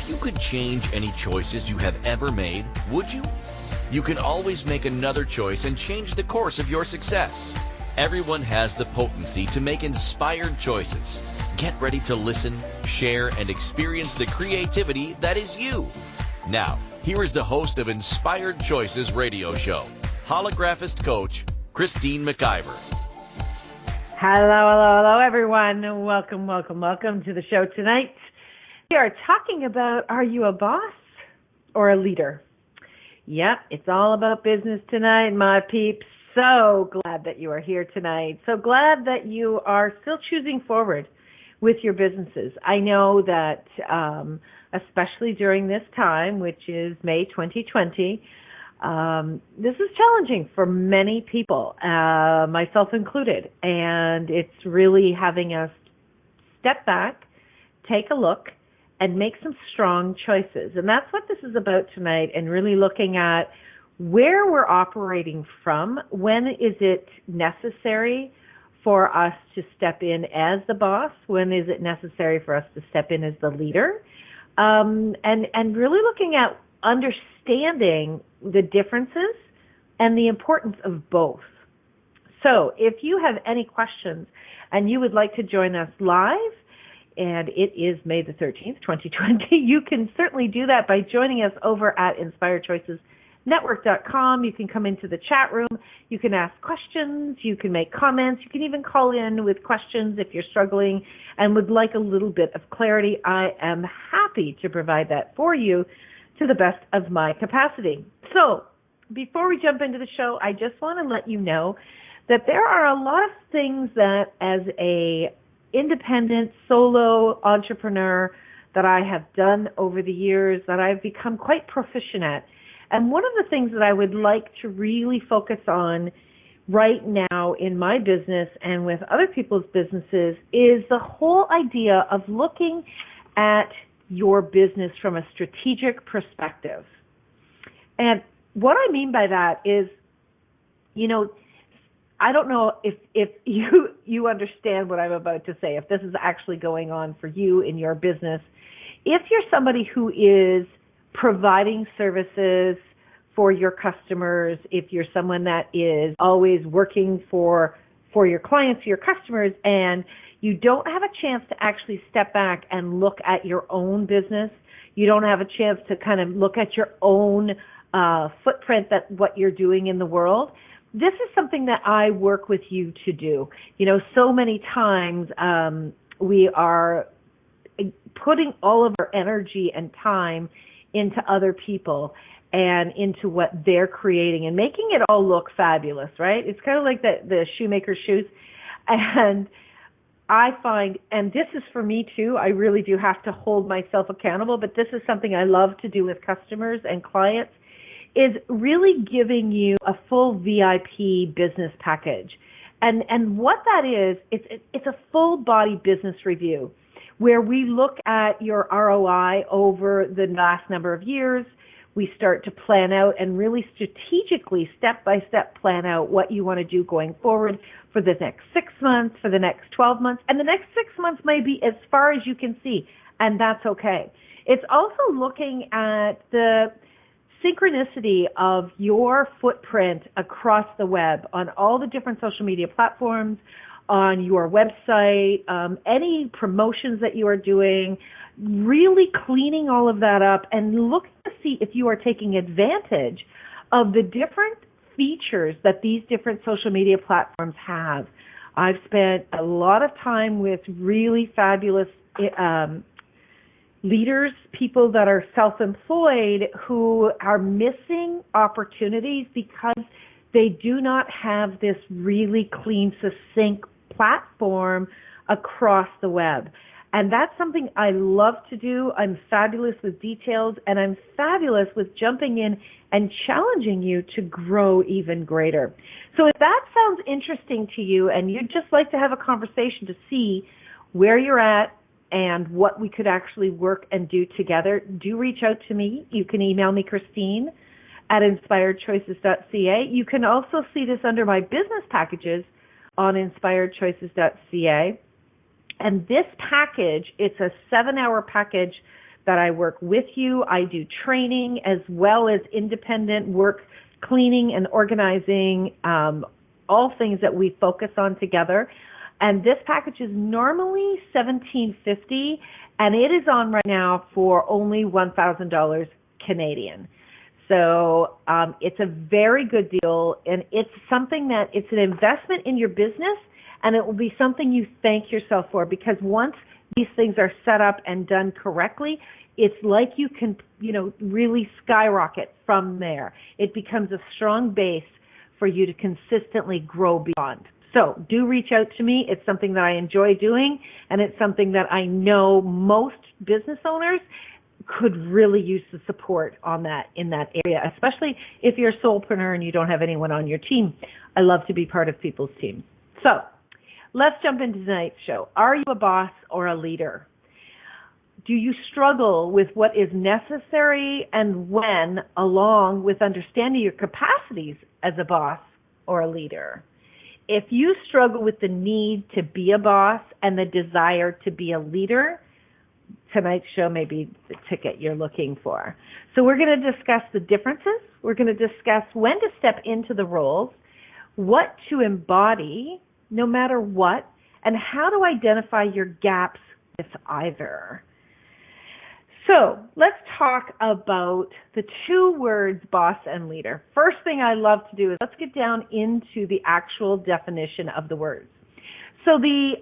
If you could change any choices you have ever made, would you? You can always make another choice and change the course of your success. Everyone has the potency to make inspired choices. Get ready to listen, share, and experience the creativity that is you. Now, here is the host of Inspired Choices radio show, Holographist coach, Christine McIver. Hello, everyone. Welcome to the show tonight. We are talking about, are you a boss or a leader? Yep, it's all about business tonight, my peeps. So glad that you are here tonight. So glad that you are still choosing forward with your businesses. I know that especially during this time, which is May 2020, this is challenging for many people, myself included, and it's really having us step back, take a look, and make some strong choices. And that's what this is about tonight, and really looking at where we're operating from. When is it necessary for us to step in as the boss? When is it necessary for us to step in as the leader? And really looking at understanding the differences and the importance of both. So if you have any questions and you would like to join us live, and it is May the 13th, 2020, you can certainly do that by joining us over at InspiredChoicesNetwork.com. You can come into the chat room. You can ask questions. You can make comments. You can even call in with questions if you're struggling and would like a little bit of clarity. I am happy to provide that for you to the best of my capacity. So before we jump into the show, I just want to let you know that there are a lot of things that as a independent solo entrepreneur that I have done over the years that I've become quite proficient at. And one of the things that I would like to really focus on right now in my business and with other people's businesses is the whole idea of looking at your business from a strategic perspective. And what I mean by that is, I don't know if you understand what I'm about to say, if this is actually going on for you in your business. If you're somebody who is providing services for your customers, if you're someone that is always working for your clients, your customers, and you don't have a chance to actually step back and look at your own business, you don't have a chance to kind of look at your own footprint, that what you're doing in the world, this is something that I work with you to do. So many times we are putting all of our energy and time into other people and into what they're creating and making it all look fabulous, right? It's kind of like the shoemaker's shoes. And I find, and this is for me too, I really do have to hold myself accountable, but this is something I love to do with customers and clients, is really giving you a full V.I.P business package. And what that is, it's a full body business review where we look at your ROI over the last number of years. We start to plan out and really strategically, step-by-step plan out what you want to do going forward for the next 6 months, for the next 12 months. And the next 6 months may be as far as you can see, and that's okay. It's also looking at the synchronicity of your footprint across the web on all the different social media platforms, on your website, any promotions that you are doing, really cleaning all of that up and looking to see if you are taking advantage of the different features that these different social media platforms have. I've spent a lot of time with really fabulous leaders, people that are self-employed who are missing opportunities because they do not have this really clean, succinct platform across the web. And that's something I love to do. I'm fabulous with details, and I'm fabulous with jumping in and challenging you to grow even greater. So if that sounds interesting to you and you'd just like to have a conversation to see where you're at and what we could actually work and do together, do reach out to me. You can email me, Christine, at inspiredchoices.ca. You can also see this under my business packages on inspiredchoices.ca. And this package, it's a 7-hour package that I work with you. I do training as well as independent work, cleaning and organizing, all things that we focus on together. And this package is normally $1,750, and it is on right now for only $1,000 Canadian. So it's a very good deal, and it's something that it's an investment in your business, and it will be something you thank yourself for, because once these things are set up and done correctly, it's like you can, really skyrocket from there. It becomes a strong base for you to consistently grow beyond. So do reach out to me. It's something that I enjoy doing, and it's something that I know most business owners could really use the support on that in that area, especially if you're a solopreneur and you don't have anyone on your team. I love to be part of people's teams. So let's jump into tonight's show. Are you a boss or a leader? Do you struggle with what is necessary and when, along with understanding your capacities as a boss or a leader? If you struggle with the need to be a boss and the desire to be a leader, tonight's show may be the ticket you're looking for. So we're going to discuss the differences. We're going to discuss when to step into the roles, what to embody no matter what, and how to identify your gaps with either. So let's talk about the two words boss and leader. First thing I love to do is let's get down into the actual definition of the words. So the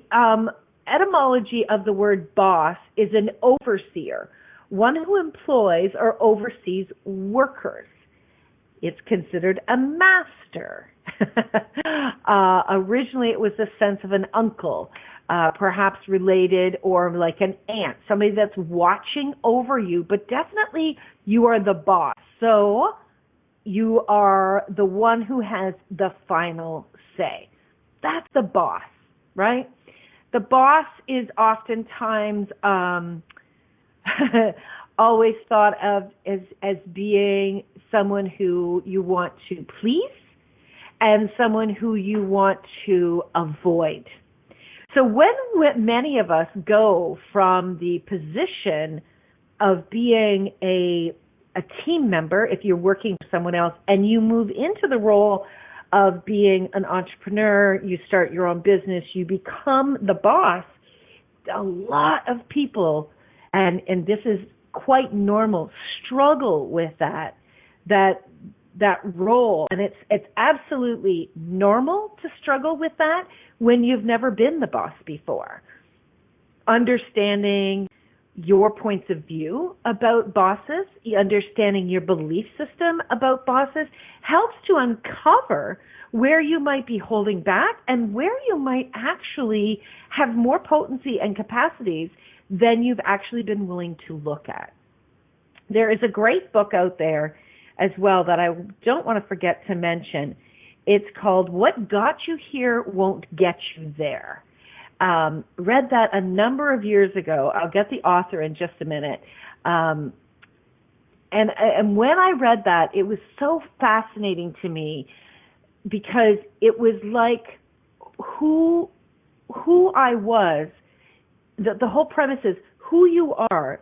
etymology of the word boss is an overseer, one who employs or oversees workers. It's considered a master. Originally it was the sense of an uncle, perhaps related, or like an aunt, somebody that's watching over you, but definitely you are the boss. So you are the one who has the final say. That's the boss, right? The boss is oftentimes always thought of as being someone who you want to please and someone who you want to avoid. So when many of us go from the position of being a team member, if you're working for someone else, and you move into the role of being an entrepreneur, you start your own business, you become the boss, a lot of people, and this is quite normal, struggle with that role. And it's absolutely normal to struggle with that when you've never been the boss before. Understanding your points of view about bosses, understanding your belief system about bosses helps to uncover where you might be holding back and where you might actually have more potency and capacities than you've actually been willing to look at. There is a great book out there as well that I don't want to forget to mention. It's called What Got You Here Won't Get You There. Read that a number of years ago. I'll get the author in just a minute. And when I read that, it was so fascinating to me because it was like who I was. The whole premise is who you are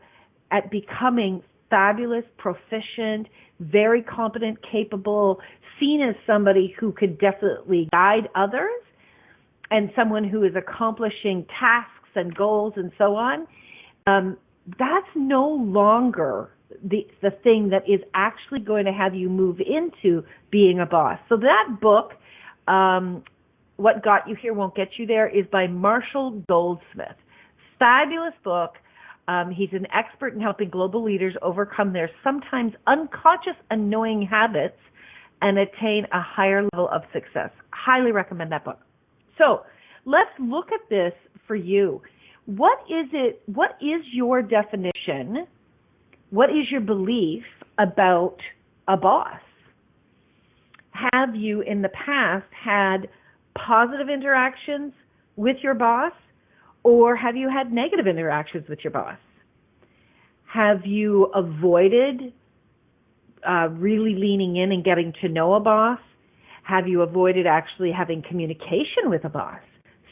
at becoming fabulous, proficient, very competent, capable, seen as somebody who could definitely guide others, and someone who is accomplishing tasks and goals and so on. That's no longer the thing that is actually going to have you move into being a boss. So that book, What Got You Here Won't Get You There, is by Marshall Goldsmith. Fabulous book. He's an expert in helping global leaders overcome their sometimes unconscious, annoying habits and attain a higher level of success. Highly recommend that book. So let's look at this for you. What is your definition? What is your belief about a boss? Have you in the past had positive interactions with your boss? Or have you had negative interactions with your boss? Have you avoided really leaning in and getting to know a boss? Have you avoided actually having communication with a boss?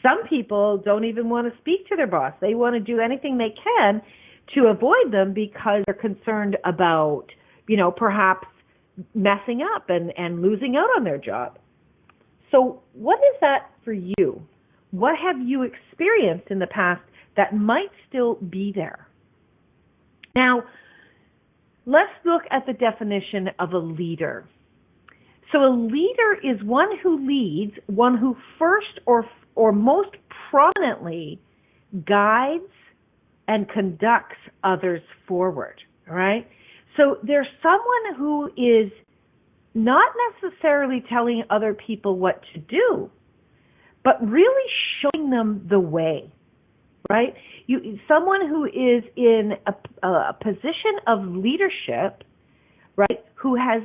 Some people don't even want to speak to their boss. They want to do anything they can to avoid them because they're concerned about, perhaps messing up and losing out on their job. So what is that for you? What have you experienced in the past that might still be there? Now, let's look at the definition of a leader. So a leader is one who leads, one who first or most prominently guides and conducts others forward, all right? So there's someone who is not necessarily telling other people what to do, but really showing them the way, right? Someone who is in a position of leadership, right, who has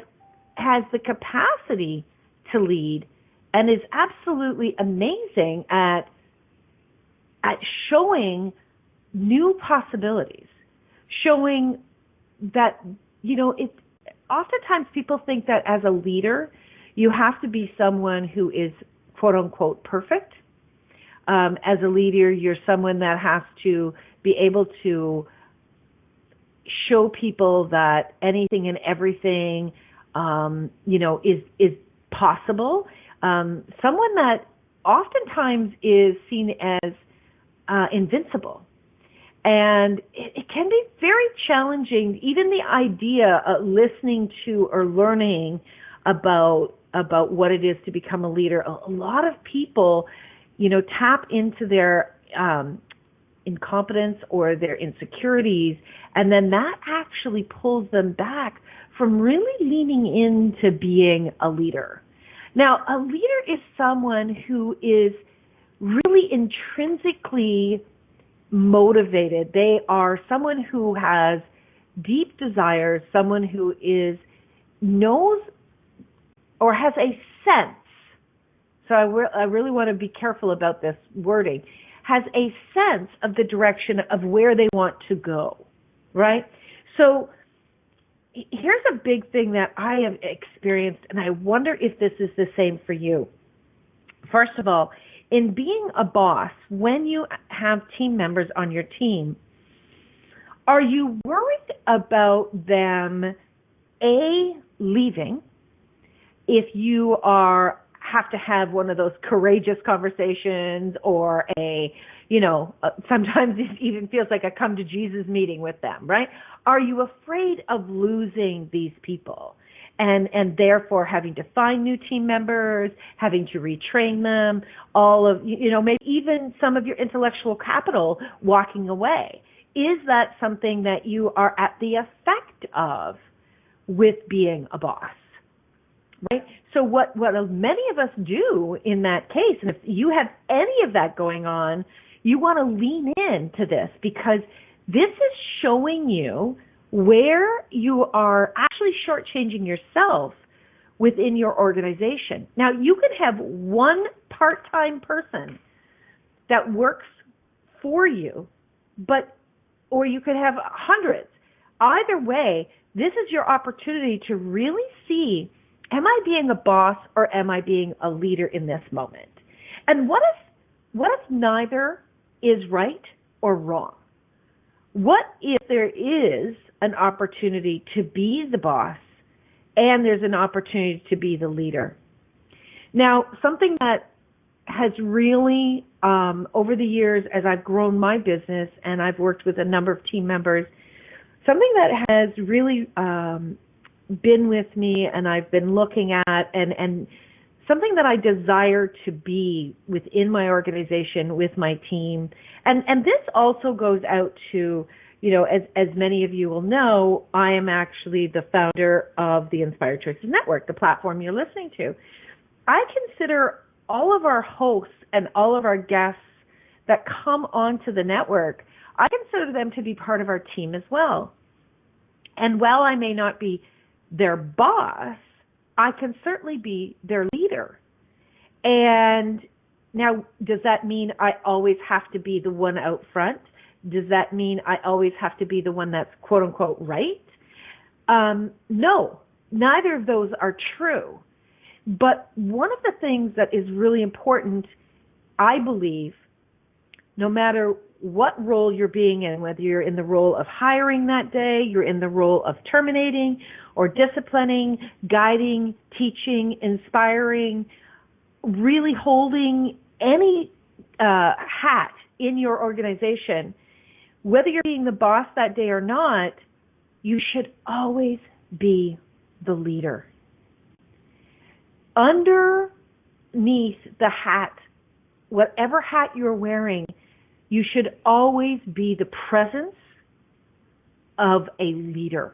the capacity to lead and is absolutely amazing at showing new possibilities, showing that, oftentimes people think that as a leader, you have to be someone who is quote unquote perfect. As a leader, you're someone that has to be able to show people that anything and everything, is possible. Someone that oftentimes is seen as invincible. And it can be very challenging, even the idea of listening to or learning about what it is to become a leader. A lot of people, tap into their incompetence or their insecurities, and then that actually pulls them back from really leaning into being a leader. Now, a leader is someone who is really intrinsically motivated. They are someone who has deep desires, someone who knows or has a sense. So I really want to be careful about this wording. Has a sense of the direction of where they want to go, right? So here's a big thing that I have experienced, and I wonder if this is the same for you. First of all, in being a boss, when you have team members on your team, are you worried about them, A, leaving, if you have to have one of those courageous conversations or sometimes it even feels like a come to Jesus meeting with them, right? Are you afraid of losing these people and therefore having to find new team members, having to retrain them, maybe even some of your intellectual capital walking away? Is that something that you are at the effect of with being a boss? Right? So what many of us do in that case, and if you have any of that going on, you want to lean into this because this is showing you where you are actually shortchanging yourself within your organization. Now, you could have one part-time person that works for you, or you could have hundreds. Either way, this is your opportunity to really see, am I being a boss or am I being a leader in this moment? And what if neither is right or wrong? What if there is an opportunity to be the boss and there's an opportunity to be the leader? Now, something that has really, over the years as I've grown my business and I've worked with a number of team members, something that has really been with me and I've been looking at and something that I desire to be within my organization with my team. And this also goes out to, as many of you will know, I am actually the founder of the Inspired Choices Network, the platform you're listening to. I consider all of our hosts and all of our guests that come onto the network, I consider them to be part of our team as well. And while I may not be their boss, I can certainly be their leader. And now, does that mean I always have to be the one out front? Does that mean I always have to be the one that's quote unquote right? No, neither of those are true. But one of the things that is really important, I believe, no matter what role you're being in, whether you're in the role of hiring that day, you're in the role of terminating or disciplining, guiding, teaching, inspiring, really holding any hat in your organization, whether you're being the boss that day or not, you should always be the leader. Underneath the hat, whatever hat you're wearing, you should always be the presence of a leader.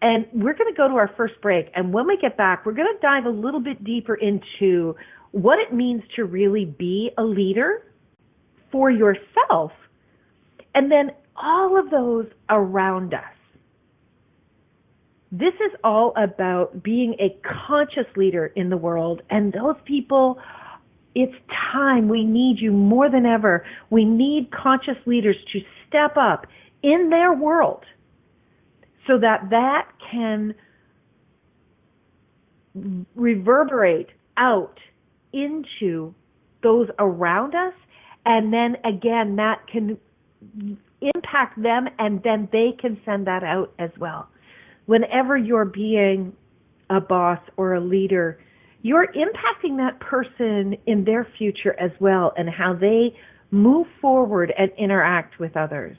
And we're going to go to our first break, and when we get back, we're going to dive a little bit deeper into what it means to really be a leader for yourself, and then all of those around us. This is all about being a conscious leader in the world, and those people, it's time. We need you more than ever. We need conscious leaders to step up in their world so that that can reverberate out into those around us, and then again that can impact them, and then they can send that out as well. Whenever you're being a boss or a leader, you're impacting that person in their future as well, and how they move forward and interact with others.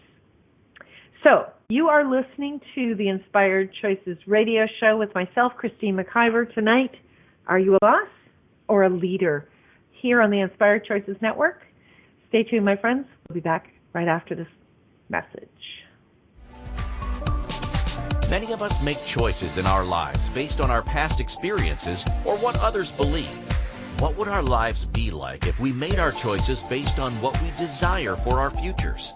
So, you are listening to the Inspired Choices radio show with myself, Christine McIver. Tonight, are you a boss or a leader? Here on the Inspired Choices Network. Stay tuned, my friends. We'll be back right after this message. Many of us make choices in our lives based on our past experiences or what others believe. What would our lives be like if we made our choices based on what we desire for our futures?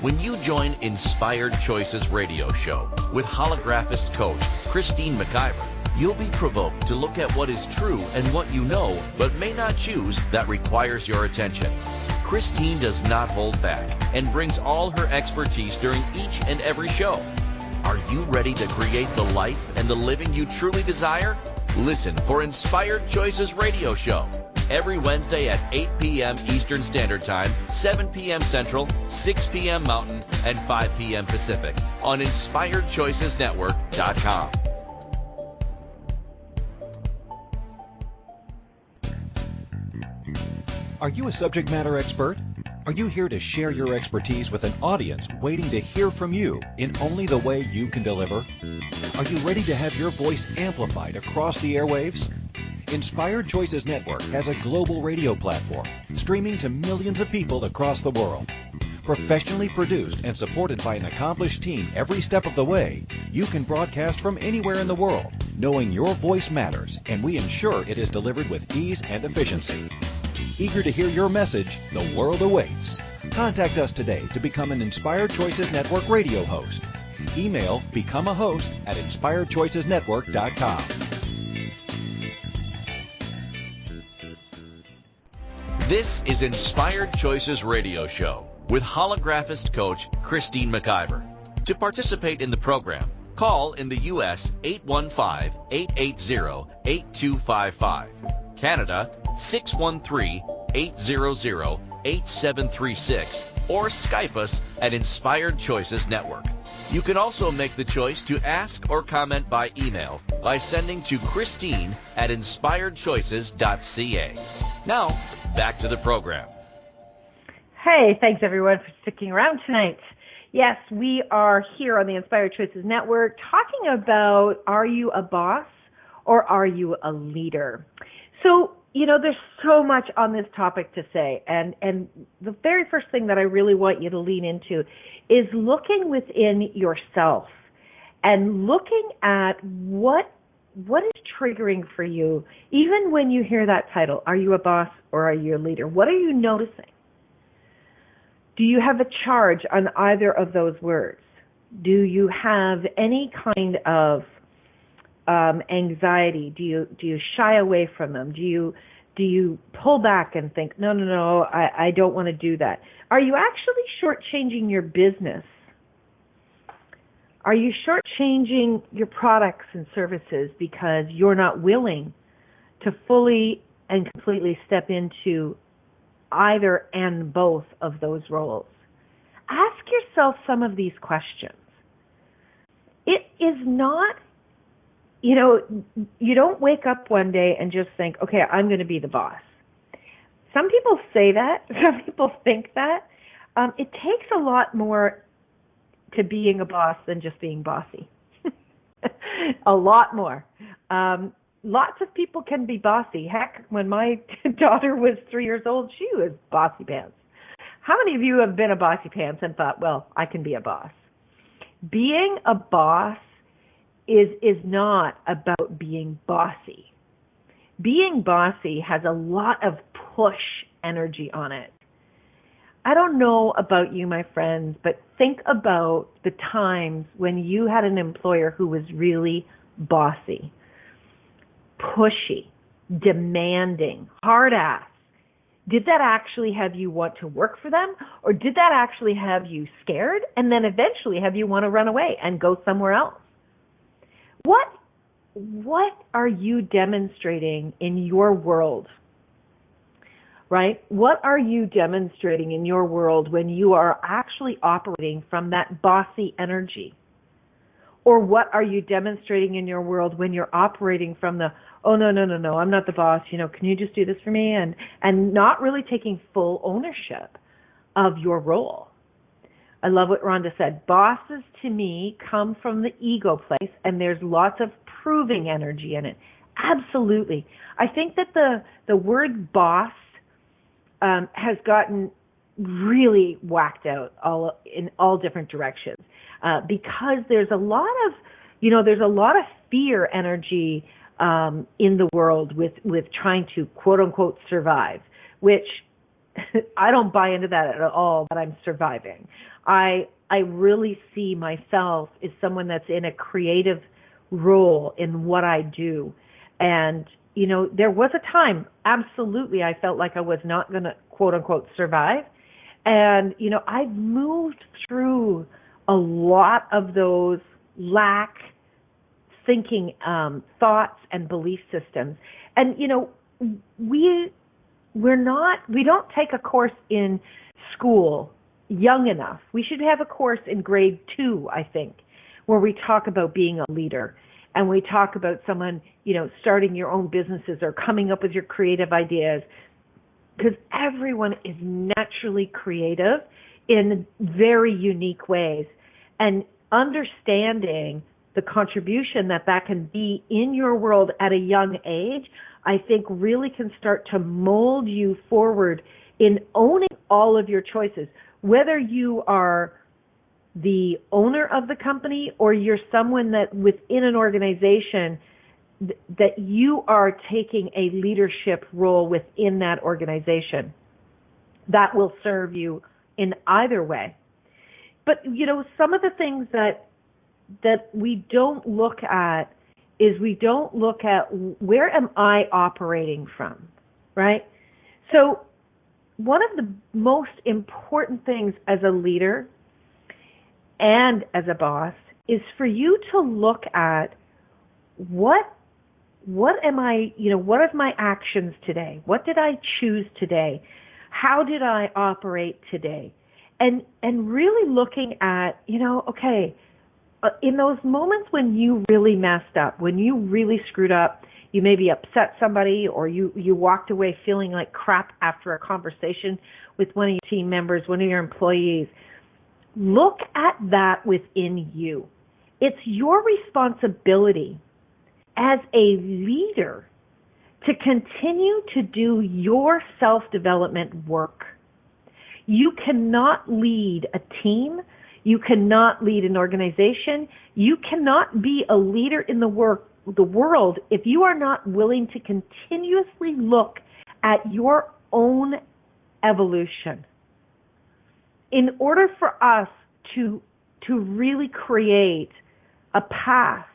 When you join Inspired Choices radio show with Holographist coach Christine McIver, you'll be provoked to look at what is true and what you know but may not choose that requires your attention. Christine does not hold back and brings all her expertise during each and every show. Are you ready to create the life and the living you truly desire? Listen for Inspired Choices radio show every Wednesday at 8 p.m. Eastern Standard Time, 7 p.m. Central, 6 p.m. Mountain, and 5 p.m. Pacific on InspiredChoicesNetwork.com. Are you a subject matter expert? Are you here to share your expertise with an audience waiting to hear from you in only the way you can deliver? Are you ready to have your voice amplified across the airwaves? Inspired Choices Network has a global radio platform streaming to millions of people across the world. Professionally produced and supported by an accomplished team every step of the way, you can broadcast from anywhere in the world, knowing your voice matters, and we ensure it is delivered with ease and efficiency. Eager to hear your message, the world awaits. Contact us today to become an Inspired Choices Network radio host. Email becomeahost@inspiredchoicesnetwork.com. This is Inspired Choices radio show with Holographist coach Christine McIver. To participate in the program, call in the U.S. 815-880-8255. Canada 613-800-8736, or Skype us at Inspired Choices Network. You can also make the choice to ask or comment by email by sending to Christine@inspiredchoices.ca. Now, back to the program. Hey, thanks everyone for sticking around tonight. Yes, we are here on the Inspired Choices Network talking about, are you a boss or are you a leader? So, there's so much on this topic to say, and the very first thing that I really want you to lean into is looking within yourself and looking at what is triggering for you, even when you hear that title, are you a boss or are you a leader? What are you noticing? Do you have a charge on either of those words? Do you have any kind of anxiety? Do you shy away from them? Do you pull back and think, no, I don't want to do that? Are you actually shortchanging your business? Are you shortchanging your products and services because you're not willing to fully and completely step into either and both of those roles? ask yourself some of these questions. It is not, you don't wake up one day and just think, okay, I'm going to be the boss. Some people say that. Some people think that. It takes a lot more to being a boss than just being bossy. A lot more. Lots of people can be bossy. Heck, when my daughter was 3 years old, she was bossy pants. How many of you have been a bossy pants and thought, well, I can be a boss? Being a boss is not about being bossy. Being bossy has a lot of push energy on it. I don't know about you, my friends, but think about the times when you had an employer who was really bossy, pushy, demanding, hard ass. Did that actually have you want to work for them, or did that actually have you scared and then eventually have you want to run away and go somewhere else? What are you demonstrating in your world? Right? What are you demonstrating in your world when you are actually operating from that bossy energy? Or what are you demonstrating in your world when you're operating from the, oh, no, I'm not the boss, can you just do this for me? And not really taking full ownership of your role. I love what Rhonda said. Bosses, to me, come from the ego place, and there's lots of proving energy in it. Absolutely. I think that the word boss has gotten really whacked out in all different directions because there's a lot of fear energy in the world with trying to quote unquote survive, which I don't buy into that at all. That I'm surviving. I really see myself as someone that's in a creative role in what I do, and there was a time, absolutely, I felt like I was not going to, quote unquote, survive. And, I've moved through a lot of those lack thinking thoughts and belief systems. And, we don't take a course in school young enough. We should have a course in grade 2, I think, where we talk about being a leader. And we talk about someone, starting your own businesses or coming up with your creative ideas. Because everyone is naturally creative in very unique ways. And understanding the contribution that can be in your world at a young age, I think really can start to mold you forward in owning all of your choices. Whether you are the owner of the company or you're someone that within an organization that you are taking a leadership role within that organization, that will serve you in either way. But, some of the things that we don't look at is we don't look at where am I operating from, right? So one of the most important things as a leader and as a boss is for you to look at what am I, what are my actions today? What did I choose today? How did I operate today? And really looking at, okay, in those moments when you really messed up, when you really screwed up, you maybe upset somebody or you walked away feeling like crap after a conversation with one of your team members, one of your employees, look at that within you. It's your responsibility as a leader to continue to do your self-development work. You cannot lead a team. You cannot lead an organization. You cannot be a leader in the world if you are not willing to continuously look at your own evolution. In order for us to really create a path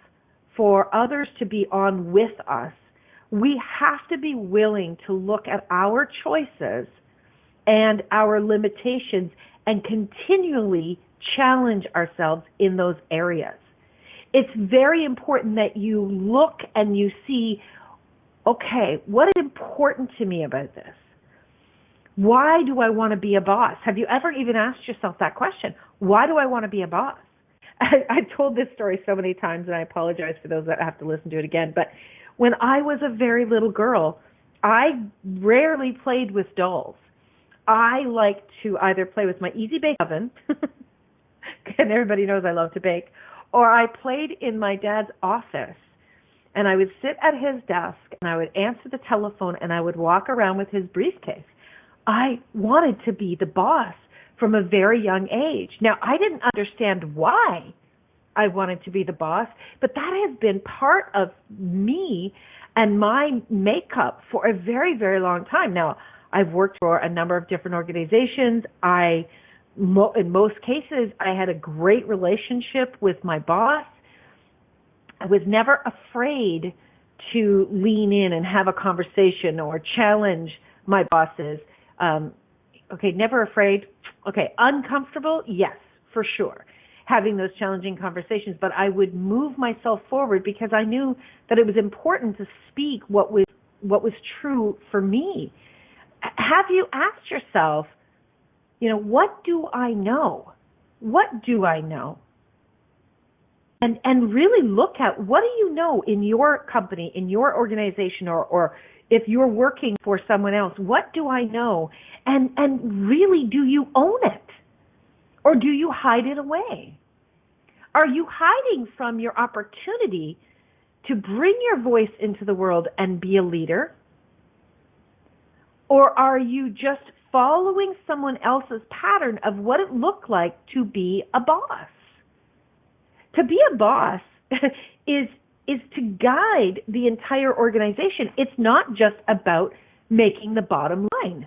for others to be on with us, we have to be willing to look at our choices and our limitations and continually challenge ourselves in those areas. It's very important that you look and you see, okay, what is important to me about this? Why do I want to be a boss? Have you ever even asked yourself that question? Why do I want to be a boss? I've told this story so many times, and I apologize for those that have to listen to it again. But when I was a very little girl, I rarely played with dolls. I liked to either play with my Easy Bake Oven, and everybody knows I love to bake, or I played in my dad's office, and I would sit at his desk, and I would answer the telephone, and I would walk around with his briefcase. I wanted to be the boss from a very young age. Now, I didn't understand why I wanted to be the boss, but that has been part of me and my makeup for a very, very long time. Now, I've worked for a number of different organizations. In most cases, I had a great relationship with my boss. I was never afraid to lean in and have a conversation or challenge my bosses. Okay, never afraid. Okay, uncomfortable? Yes, for sure. Having those challenging conversations, but I would move myself forward because I knew that it was important to speak what was true for me. Have you asked yourself, what do I know? What do I know? And really look at what do you know in your company, in your organization, or if you're working for someone else, what do I know? And really, do you own it? Or do you hide it away? Are you hiding from your opportunity to bring your voice into the world and be a leader? Or are you just following someone else's pattern of what it looked like to be a boss? To be a boss is to guide the entire organization. It's not just about making the bottom line.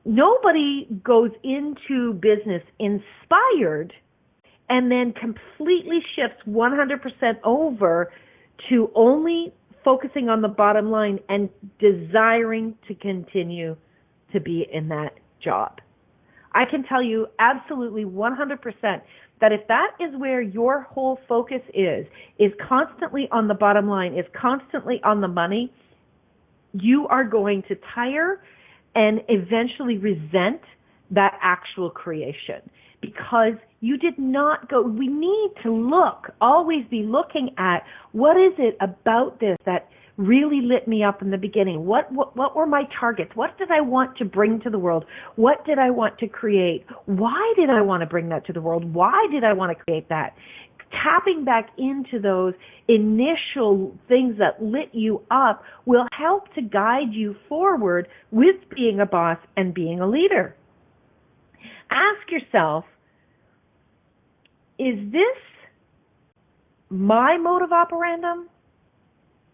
Nobody goes into business inspired and then completely shifts 100% over to only focusing on the bottom line and desiring to continue to be in that job. I can tell you absolutely 100% that if that is where your whole focus is constantly on the bottom line, is constantly on the money, you are going to tire and eventually resent that actual creation because you did not go. We need to always be looking at what is it about this that really lit me up in the beginning? What were my targets? What did I want to bring to the world? What did I want to create? Why did I want to bring that to the world? Why did I want to create that? Tapping back into those initial things that lit you up will help to guide you forward with being a boss and being a leader. Ask yourself, is this my mode of operandum?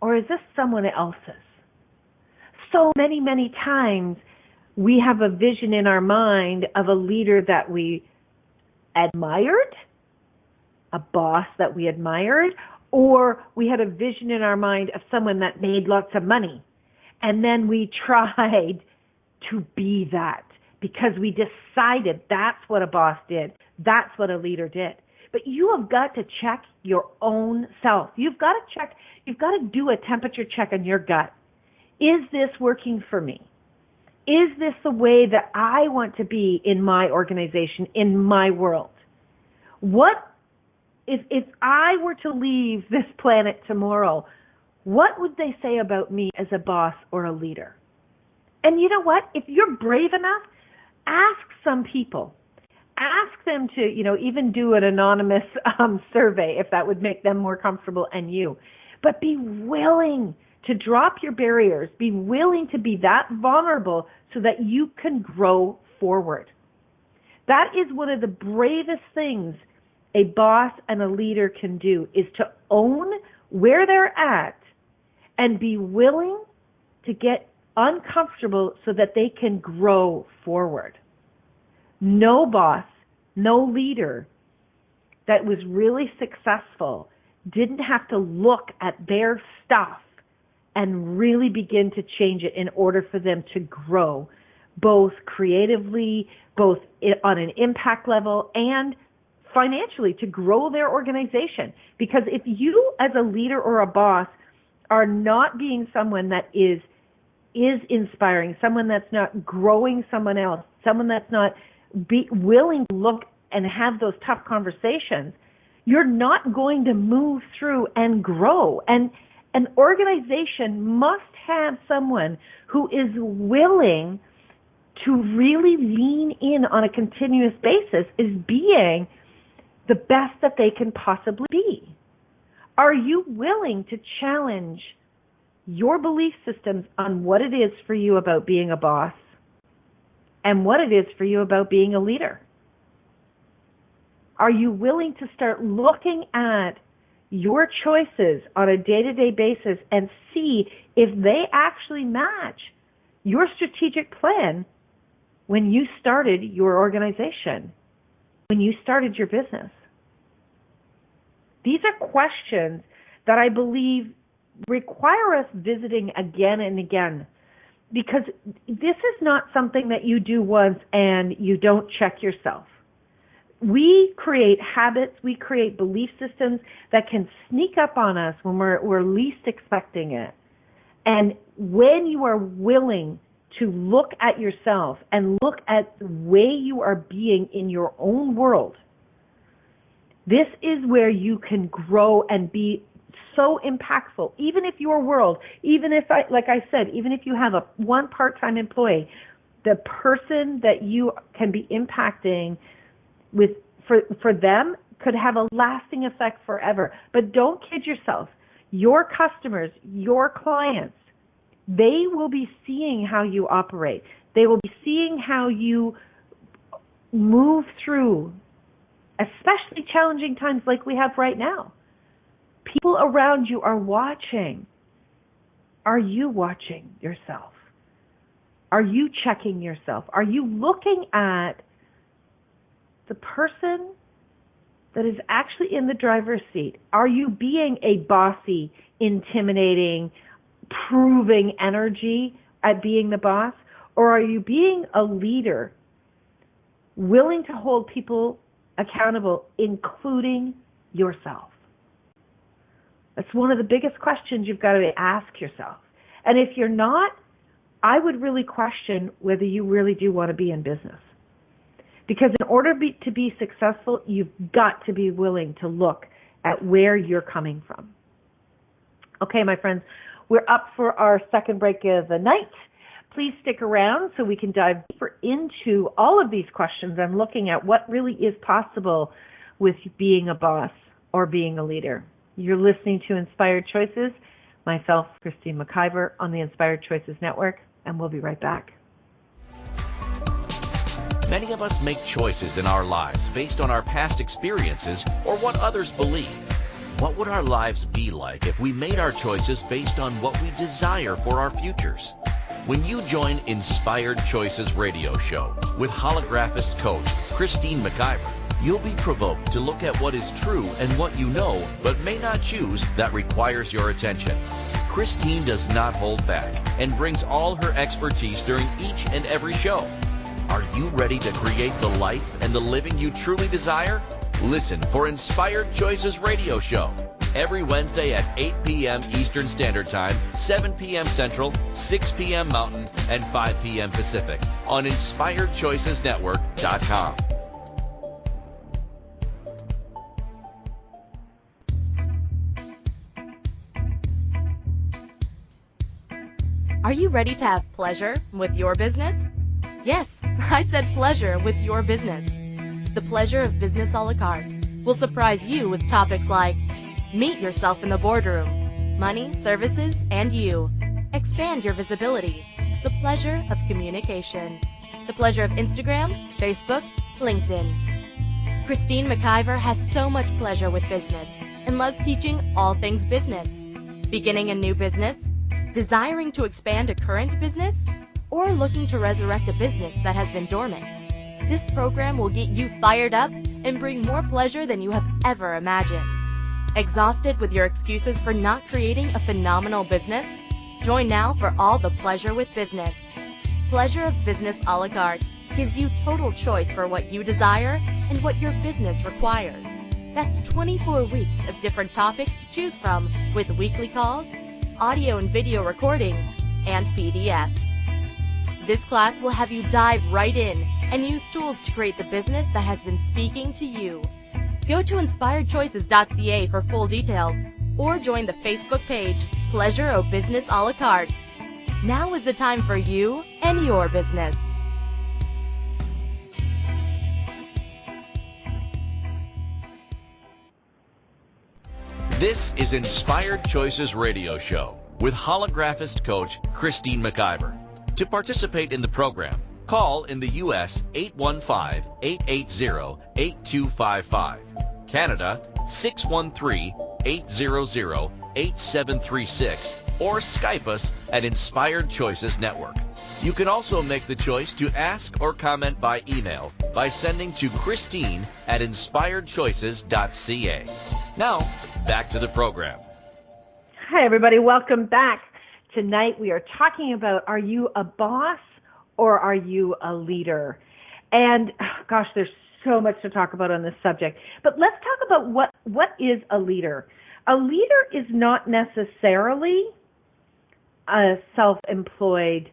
Or is this someone else's? So many, many times we have a vision in our mind of a leader that we admired, a boss that we admired, or we had a vision in our mind of someone that made lots of money. And then we tried to be that because we decided that's what a boss did. That's what a leader did. But you have got to check your own self. You've got to do a temperature check on your gut. Is this working for me? Is this the way that I want to be in my organization, in my world? What if I were to leave this planet tomorrow, what would they say about me as a boss or a leader? And you know what? If you're brave enough, ask some people. Ask them to, even do an anonymous survey if that would make them more comfortable and you. But be willing to drop your barriers. Be willing to be that vulnerable so that you can grow forward. That is one of the bravest things a boss and a leader can do, is to own where they're at and be willing to get uncomfortable so that they can grow forward. No boss, no leader that was really successful didn't have to look at their stuff and really begin to change it in order for them to grow, both creatively, both on an impact level, and financially to grow their organization. Because if you as a leader or a boss are not being someone that is is inspiring, someone that's not growing someone else, someone that's not willing to look and have those tough conversations, you're not going to move through and grow. And an organization must have someone who is willing to really lean in on a continuous basis is being the best that they can possibly be. Are you willing to challenge your belief systems on what it is for you about being a boss and what it is for you about being a leader? Are you willing to start looking at your choices on a day-to-day basis and see if they actually match your strategic plan when you started your organization, when you started your business? These are questions that I believe require us visiting again and again, because this is not something that you do once and you don't check yourself. We create habits, we create belief systems that can sneak up on us when we're least expecting it. And when you are willing to look at yourself and look at the way you are being in your own world, this is where you can grow and be so impactful. Even if your world, even if, like I said, even if you have one part-time employee, the person that you can be impacting for them could have a lasting effect forever. But don't kid yourself. Your customers, your clients, they will be seeing how you operate. They will be seeing how you move through, especially challenging times like we have right now. People around you are watching. Are you watching yourself? Are you checking yourself? Are you looking at the person that is actually in the driver's seat? Are you being a bossy, intimidating, proving energy at being the boss? Or are you being a leader, willing to hold people accountable, including yourself? That's one of the biggest questions you've got to ask yourself. And if you're not, I would really question whether you really do want to be in business. Because in order to be successful, you've got to be willing to look at where you're coming from. Okay, my friends, we're up for our second break of the night. Please stick around so we can dive deeper into all of these questions and looking at what really is possible with being a boss or being a leader. You're listening to Inspired Choices, myself, Christine McIver, on the Inspired Choices Network, and we'll be right back. Many of us make choices in our lives based on our past experiences or what others believe. What would our lives be like if we made our choices based on what we desire for our futures? When you join Inspired Choices radio show with Holographist coach Christine McIver, you'll be provoked to look at what is true and what you know but may not choose that requires your attention. Christine does not hold back and brings all her expertise during each and every show. Are you ready to create the life and the living you truly desire? Listen for Inspired Choices radio show every Wednesday at 8 p.m. Eastern Standard Time, 7 p.m. Central, 6 p.m. Mountain, and 5 p.m. Pacific on InspiredChoicesNetwork.com. Are you ready to have pleasure with your business? Yes, I said pleasure with your business. The Pleasure of Business a la carte will surprise you with topics like meet yourself in the boardroom, money, services, and you. Expand your visibility. The pleasure of communication. The pleasure of Instagram, Facebook, LinkedIn. Christine McIver has so much pleasure with business and loves teaching all things business. Beginning a new business? Desiring to expand a current business? Or looking to resurrect a business that has been dormant? This program will get you fired up and bring more pleasure than you have ever imagined. Exhausted with your excuses for not creating a phenomenal business? Join now for all the pleasure with business. Pleasure of Business a la carte gives you total choice for what you desire and what your business requires. That's 24 weeks of different topics to choose from with weekly calls, audio and video recordings, and PDFs. This class will have you dive right in and use tools to create the business that has been speaking to you. Go to inspiredchoices.ca for full details, or join the Facebook page, Pleasure au Business a la carte. Now is the time for you and your business. This is Inspired Choices Radio Show with holographist coach Christine McIver. To participate in the program, call in the U.S. 815-880-8255, Canada 613-800-8736, or Skype us at Inspired Choices Network. You can also make the choice to ask or comment by email by sending to Christine at inspiredchoices.ca. Now, back to the program. Hi, everybody. Welcome back. Tonight we are talking about, are you a boss or are you a leader? And gosh, there's so much to talk about on this subject. But let's talk about what is a leader. A leader is not necessarily a self-employed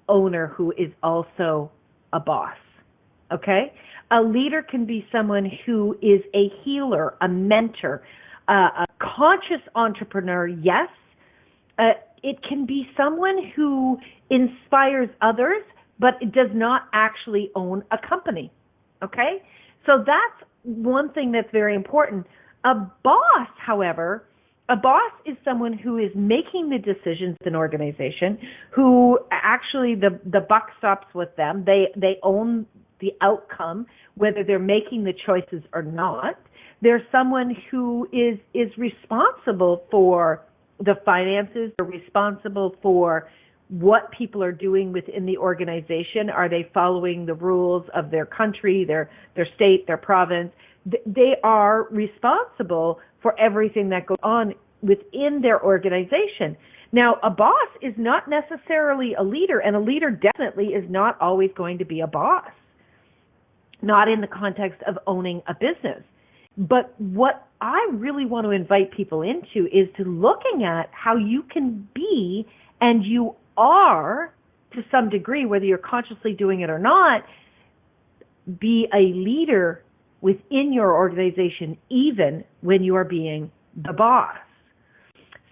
owner who is also a boss. Okay? A leader can be someone who is a healer, a mentor, a conscious entrepreneur, yes. It can be someone who inspires others, but it does not actually own a company, okay? So that's one thing that's very important. A boss, however, a boss is someone who is making the decisions in an organization, who actually the buck stops with them. They own the outcome, whether they're making the choices or not. There's someone who is responsible for the finances, they're responsible for what people are doing within the organization. Are they following the rules of their country, their state, their province? They are responsible for everything that goes on within their organization. Now, a boss is not necessarily a leader, and a leader definitely is not always going to be a boss, not in the context of owning a business. But what I really want to invite people into is to looking at how you can be, and you are, to some degree, whether you're consciously doing it or not, be a leader within your organization, even when you are being the boss.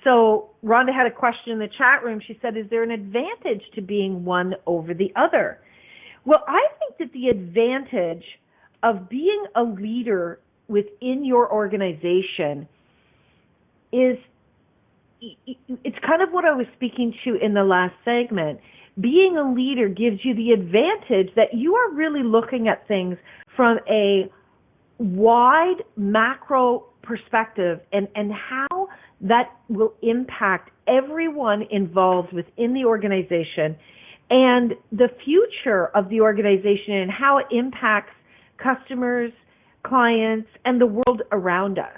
So Rhonda had a question in the chat room. She said, is there an advantage to being one over the other? Well, I think that the advantage of being a leader within your organization is, it's kind of what I was speaking to in the last segment. Being a leader gives you the advantage that you are really looking at things from a wide macro perspective, and how that will impact everyone involved within the organization and the future of the organization and how it impacts customers, clients, and the world around us.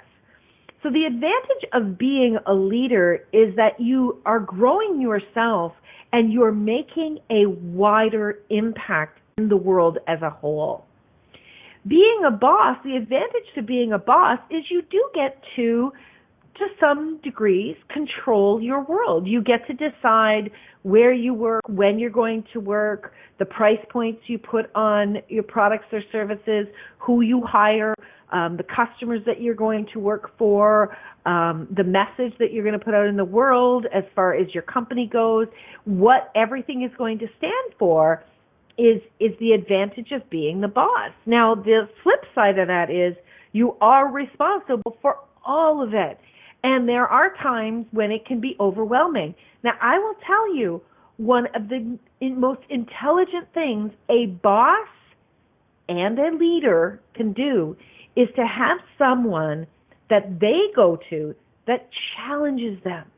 So the advantage of being a leader is that you are growing yourself and you're making a wider impact in the world as a whole. Being a boss, the advantage to being a boss is you do get to some degrees, control your world. You get to decide where you work, when you're going to work, the price points you put on your products or services, who you hire, the customers that you're going to work for, the message that you're going to put out in the world as far as your company goes. What everything is going to stand for is the advantage of being the boss. Now, the flip side of that is you are responsible for all of it. And there are times when it can be overwhelming. Now, I will tell you, one of the most intelligent things a boss and a leader can do is to have someone that they go to that challenges them,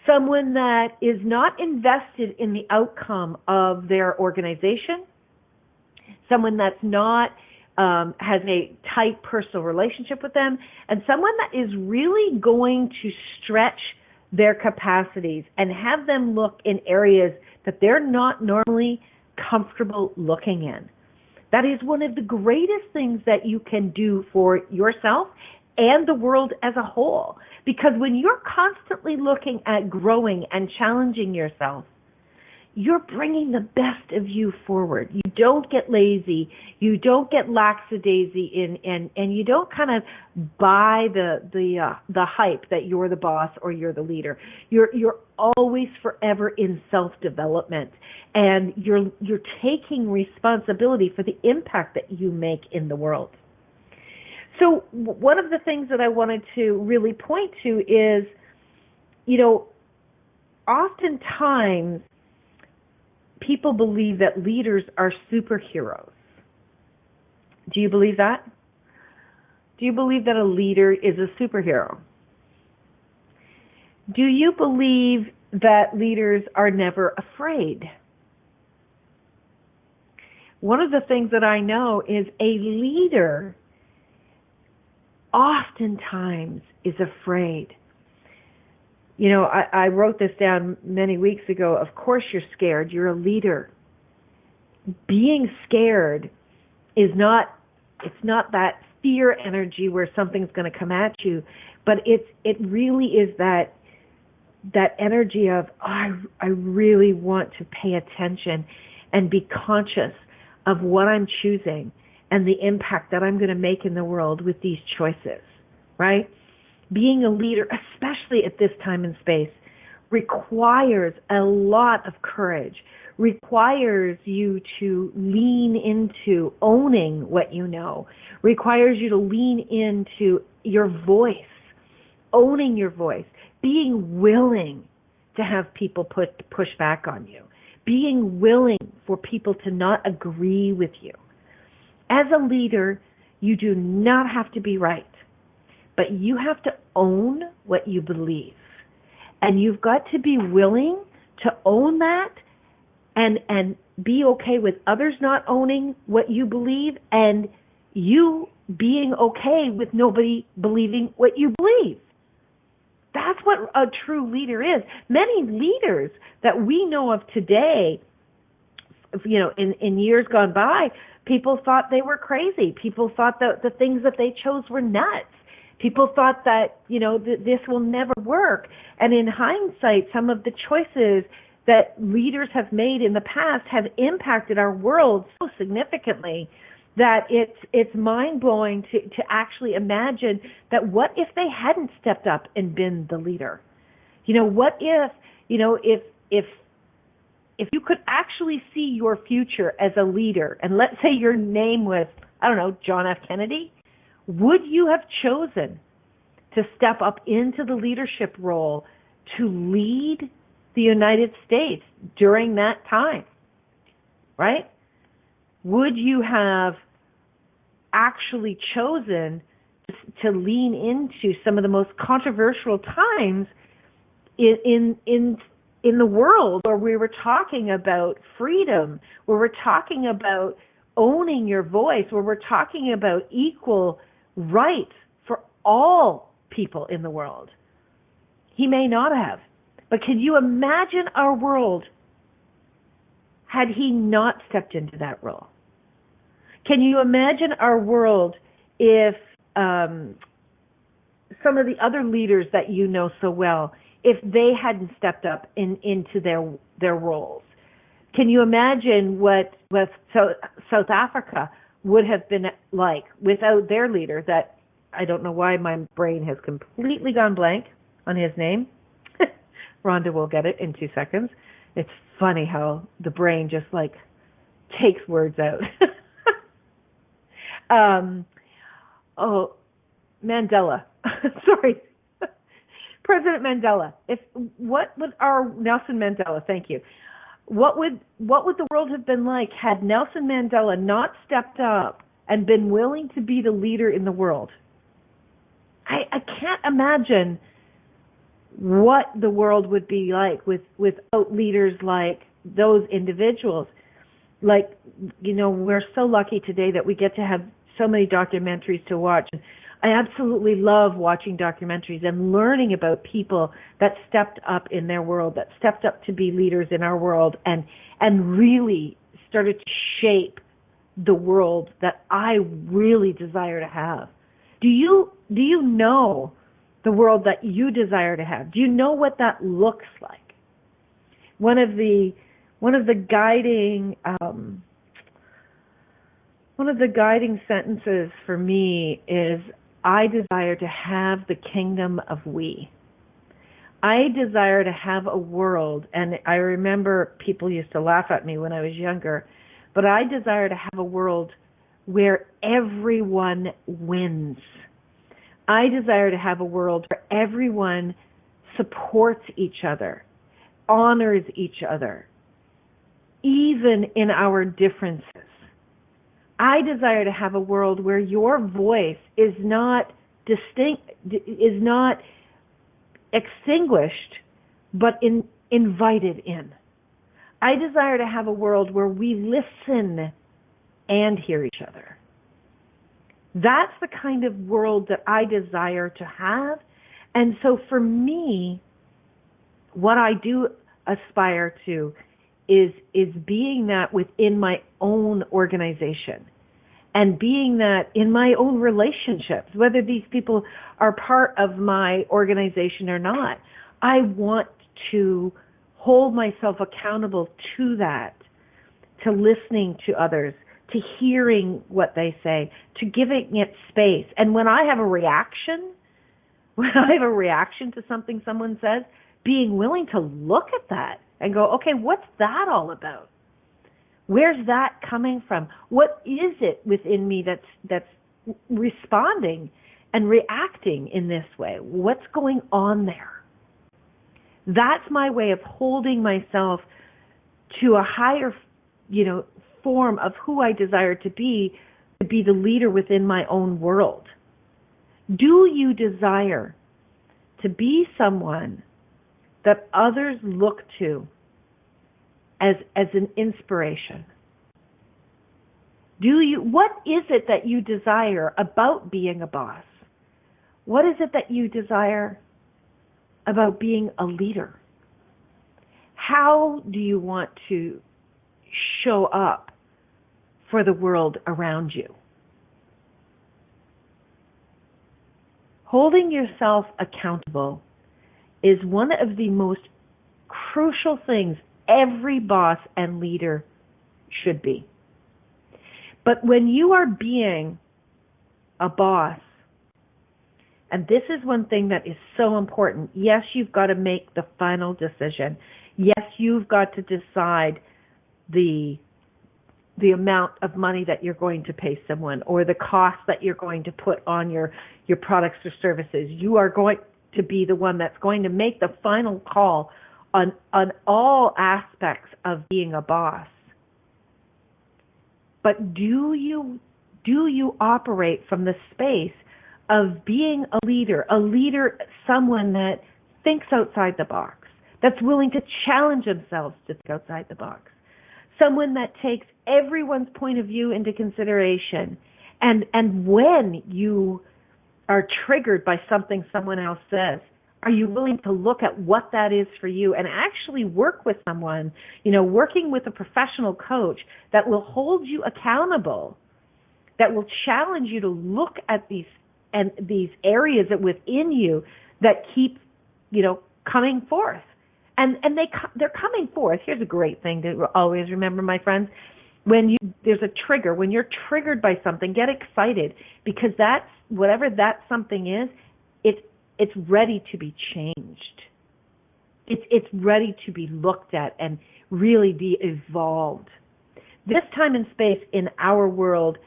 someone that is not invested in the outcome of their organization, someone that's not has a tight personal relationship with them, and someone that is really going to stretch their capacities and have them look in areas that they're not normally comfortable looking in. That is one of the greatest things that you can do for yourself and the world as a whole. Because when you're constantly looking at growing and challenging yourself, you're bringing the best of you forward. You don't get lazy. You don't get lackadaisy and you don't kind of buy the hype that you're the boss or you're the leader. You're always forever in self-development, and you're taking responsibility for the impact that you make in the world. So one of the things that I wanted to really point to is, oftentimes people believe that leaders are superheroes. Do you believe that? Do you believe that a leader is a superhero? Do you believe that leaders are never afraid? One of the things that I know is a leader oftentimes is afraid. I wrote this down many weeks ago. Of course you're scared. You're a leader. Being scared is not that fear energy where something's going to come at you, but it really is that energy of, I really want to pay attention and be conscious of what I'm choosing and the impact that I'm going to make in the world with these choices, right? Being a leader, especially at this time and space, requires a lot of courage, requires you to lean into owning what you know, requires you to lean into your voice, owning your voice, being willing to have people push back on you, being willing for people to not agree with you. As a leader, you do not have to be right, but you have to own what you believe. And you've got to be willing to own that and be okay with others not owning what you believe and you being okay with nobody believing what you believe. That's what a true leader is. Many leaders that we know of today, in years gone by, people thought they were crazy. People thought that the things that they chose were nuts. People thought that, this will never work. And in hindsight, some of the choices that leaders have made in the past have impacted our world so significantly that it's mind-blowing to actually imagine that what if they hadn't stepped up and been the leader? What if you could actually see your future as a leader, and let's say your name was, John F. Kennedy, would you have chosen to step up into the leadership role to lead the United States during that time, right? Would you have actually chosen to lean into some of the most controversial times in the world, where we were talking about freedom, where we're talking about owning your voice, where we're talking about equal rights for all people in the world? He may not have. But can you imagine our world had he not stepped into that role? Can you imagine our world if some of the other leaders that you know so well, if they hadn't stepped up into their roles? Can you imagine what South Africa would have been like without their leader? That, I don't know why my brain has completely gone blank on his name. Rhonda will get it in 2 seconds. It's funny how the brain just takes words out. Mandela. Sorry. President Mandela. Nelson Mandela, thank you. What would the world have been like had Nelson Mandela not stepped up and been willing to be the leader in the world? I can't imagine what the world would be like without leaders like those individuals. We're so lucky today that we get to have so many documentaries to watch. I absolutely love watching documentaries and learning about people that stepped up in their world, that stepped up to be leaders in our world and really started to shape the world that I really desire to have. Do you know the world that you desire to have? Do you know what that looks like? One of the one of the guiding sentences for me is, I desire to have the kingdom of we. I desire to have a world, and I remember people used to laugh at me when I was younger, but I desire to have a world where everyone wins. I desire to have a world where everyone supports each other, honors each other, even in our differences. I desire to have a world where your voice is not extinguished, but invited in. I desire to have a world where we listen and hear each other. That's the kind of world that I desire to have. And so for me, what I do aspire to is being that within my own organization, and being that in my own relationships, whether these people are part of my organization or not. I want to hold myself accountable to that, to listening to others, to hearing what they say, to giving it space. And when I have a reaction to something someone says, being willing to look at that and go, okay, what's that all about? Where's that coming from? What is it within me that's responding and reacting in this way? What's going on there? That's my way of holding myself to a higher, form of who I desire to be the leader within my own world. Do you desire to be someone that others look to as an inspiration? What is it that you desire about being a boss? What is it that you desire about being a leader? How do you want to show up for the world around you? Holding yourself accountable is one of the most crucial things every boss and leader should be. But when you are being a boss, and this is one thing that is so important, yes, you've got to make the final decision. Yes, you've got to decide the amount of money that you're going to pay someone, or the cost that you're going to put on your products or services. You are going to be the one that's going to make the final call on all aspects of being a boss. But do you operate from the space of being a leader, someone that thinks outside the box, that's willing to challenge themselves to think outside the box, someone that takes everyone's point of view into consideration, and when you are triggered by something someone else says, are you willing to look at what that is for you and actually work with someone, working with a professional coach that will hold you accountable, that will challenge you to look at these areas that within you that keep, coming forth. And they're coming forth. Here's a great thing to always remember, my friends. There's a trigger, when you're triggered by something, get excited, because that's, whatever that something is, it's ready to be changed. It's ready to be looked at and really be evolved. This time and space in our world,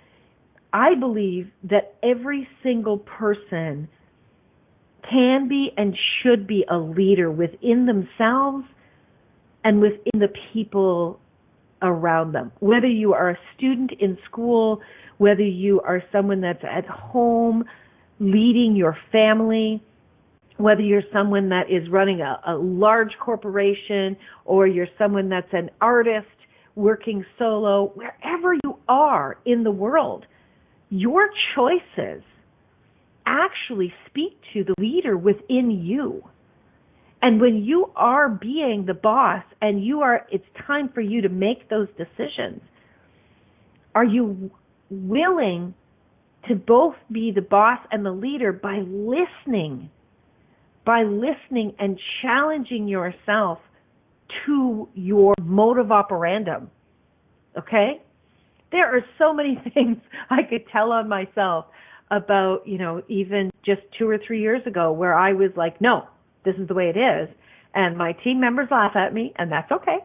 I believe that every single person can be and should be a leader within themselves and within the people around them. Whether you are a student in school, whether you are someone that's at home leading your family, whether you're someone that is running a large corporation, or you're someone that's an artist working solo, wherever you are in the world, your choices actually speak to the leader within you. And when you are being the boss and it's time for you to make those decisions, are you willing to both be the boss and the leader by listening and challenging yourself to your mode of operandum. Okay? There are so many things I could tell on myself about, even just 2 or 3 years ago where I was like, no, this is the way it is. And my team members laugh at me, and that's okay.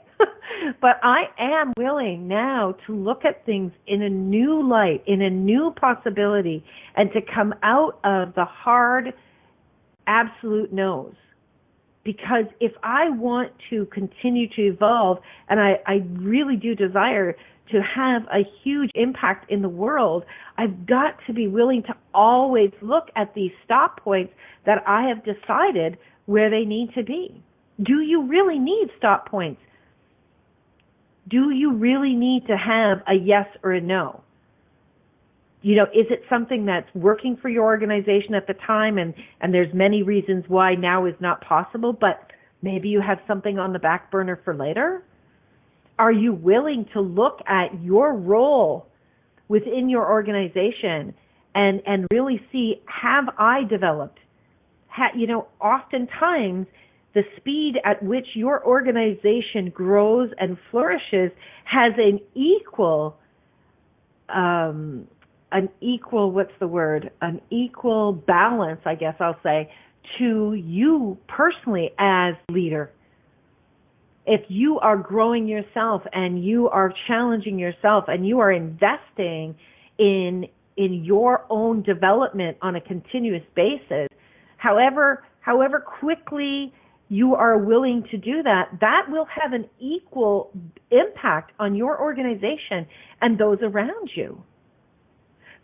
But I am willing now to look at things in a new light, in a new possibility, and to come out of the hard, absolute no's. Because if I want to continue to evolve, and I really do desire to have a huge impact in the world, I've got to be willing to always look at these stop points that I have decided where they need to be. Do you really need stop points? Do you really need to have a yes or a no? Is it something that's working for your organization at the time and there's many reasons why now is not possible, but maybe you have something on the back burner for later? Are you willing to look at your role within your organization and really see, have I developed? Oftentimes the speed at which your organization grows and flourishes has an equal balance, I guess I'll say, to you personally as leader. If you are growing yourself and you are challenging yourself and you are investing in your own development on a continuous basis, however quickly you are willing to do that, that will have an equal impact on your organization and those around you.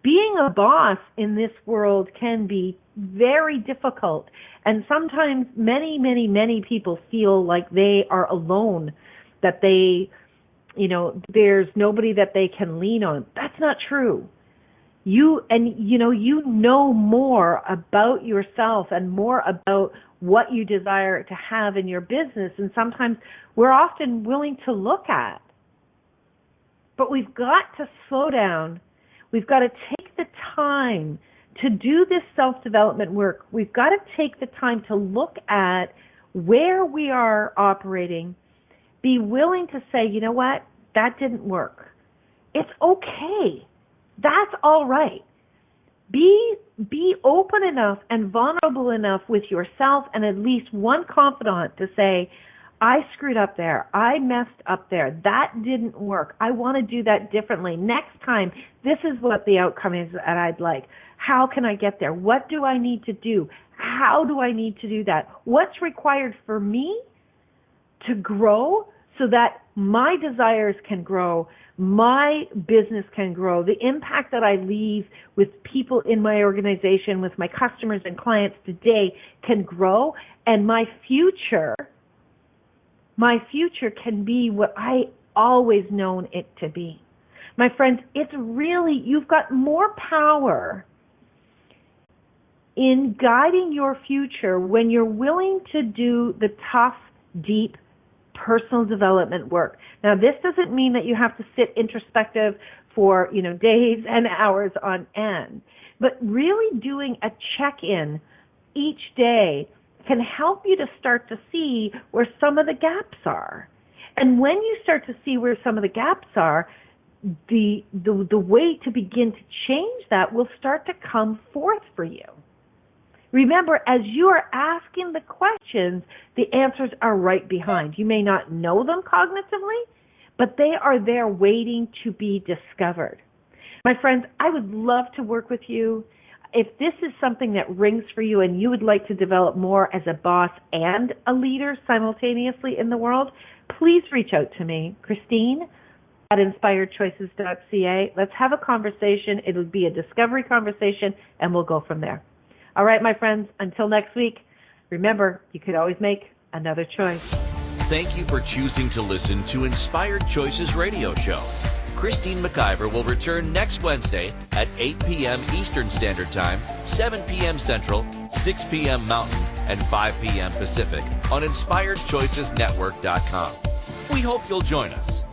Being a boss in this world can be very difficult, and sometimes many, many, many people feel like they are alone, that there's nobody that they can lean on. That's not true. You know more about yourself and more about what you desire to have in your business, and sometimes we're often willing to look at. But we've got to slow down. We've got to take the time to do this self-development work. We've got to take the time to look at where we are operating, be willing to say, you know what, that didn't work. It's okay. That's all right. Be open enough and vulnerable enough with yourself and at least one confidant to say, I screwed up there. I messed up there. That didn't work. I want to do that differently. Next time, this is what the outcome is that I'd like. How can I get there? What do I need to do? How do I need to do that? What's required for me to grow so that my desires can grow, my business can grow, the impact that I leave with people in my organization, with my customers and clients today can grow, and my future can be what I always known it to be. My friends, it's really, you've got more power in guiding your future when you're willing to do the tough, deep, personal development work. Now, this doesn't mean that you have to sit introspective for, days and hours on end, but really doing a check-in each day can help you to start to see where some of the gaps are. And when you start to see where some of the gaps are, the way to begin to change that will start to come forth for you. Remember, as you are asking the questions, the answers are right behind. You may not know them cognitively, but they are there waiting to be discovered. My friends, I would love to work with you. If this is something that rings for you and you would like to develop more as a boss and a leader simultaneously in the world, please reach out to me, Christine at inspiredchoices.ca. Let's have a conversation. It'll be a discovery conversation, and we'll go from there. All right, my friends, until next week, remember, you could always make another choice. Thank you for choosing to listen to Inspired Choices Radio Show. Christine McIver will return next Wednesday at 8 p.m. Eastern Standard Time, 7 p.m. Central, 6 p.m. Mountain, and 5 p.m. Pacific on InspiredChoicesNetwork.com. We hope you'll join us.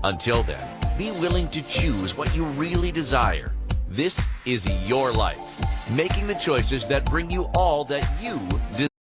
Until then, be willing to choose what you really desire. This is your life, making the choices that bring you all that you desire.